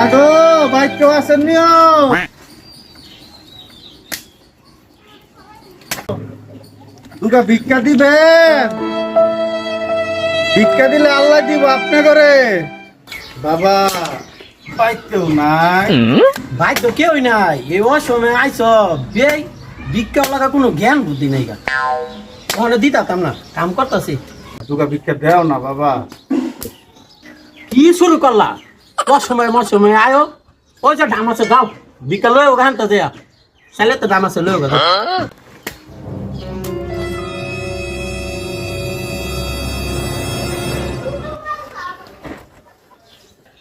আগো বাইক কেউ আছেন নিও দুটা ভিক্ষা দিবেন। ভিক্ষা দিলে আল্লাহ দিব আপনি করে বাবা। বাইক কেউ নাই, ভাই তো কেউই নাই এই অসময়ে আইস বেই ভিক্ষা লাগা কোনো জ্ঞান বুদ্ধি নাই গা ওখানে দিতাম না কাম করতেছি। দুটা ভিক্ষা দেও না বাবা। কি শুরু করলা অসময় মরসময় আয়ো ওই যে ডাম আছে গাও ভিক্ষা লয় ওখান তো দেয়া চাইলে তো ডাম আছে লয় গা।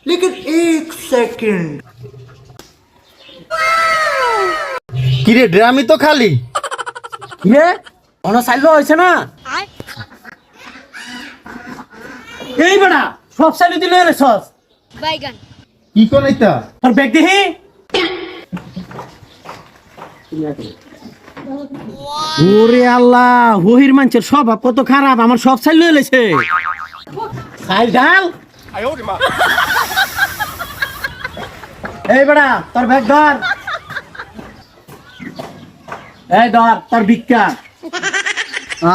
लेकिन एक सेकंड কিরে ড্রামই তো খালি। রে অন চাইলো হয়েছে না এই বেড়া সব চাইলে দিলে রে সস বাইগান কি কোন এটা তোর ব্যাগ দেখি ওরে আল্লাহ হহির মানুষের স্বভাব কত খারাপ আমার সব চাইল এলেছে খাই ডাল এই বেড়া তোর ব্যাগ ধর এই ধর তোর ভিক্ষা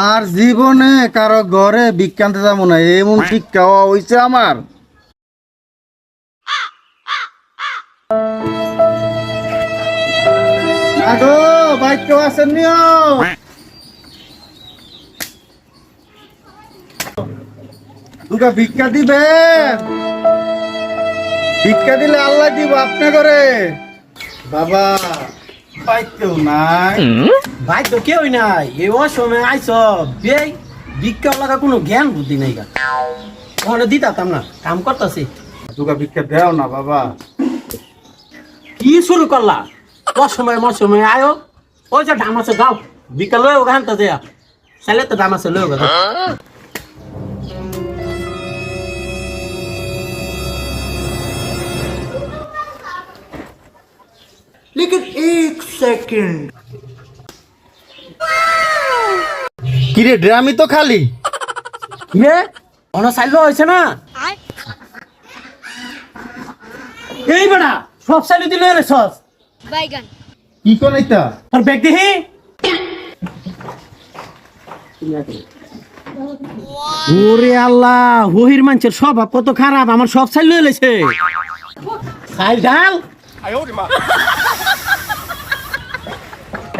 আর জীবনে কারো ঘরে বিজ্ঞানতে যাবো না এমন শিক্ষা হইছে আমার। আগো বাইক কেউ আছেন নিও দুটা ভিক্ষা দিবেন। ভিক্ষা দিলে আল্লাহ দিব আপনি করে বাবা। বাইক কেউ নাই, ভাই তো কেউই নাই এই অসময়ে আইস বেই ভিক্ষা লাগা কোনো জ্ঞান বুদ্ধি নাই গা ওখানে দিতাম না কাম করতেছি। দুটা ভিক্ষা দেও না বাবা। কি শুরু করলা অসময় মরসময় আয়ো ওই যে ডাম আছে গাও ভিক্ষা লয় ওখান তো দেয়া চাইলে তো ডাম আছে লয় গা। लेकिन एक सेकंड কিরে ড্রামই তো খালি। রে অন চাইলো হয়েছে না এই বেড়া সব চাইলে দিলে রে সস বাইগান কি কোন এটা তোর ব্যাগ দেখি ওরে আল্লাহ হহির মানুষের স্বভাব কত খারাপ আমার সব চাইল এলেছে খাই ডাল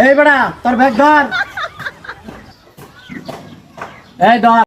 এই বেড়া তোর ব্যাগ ধর এই ধর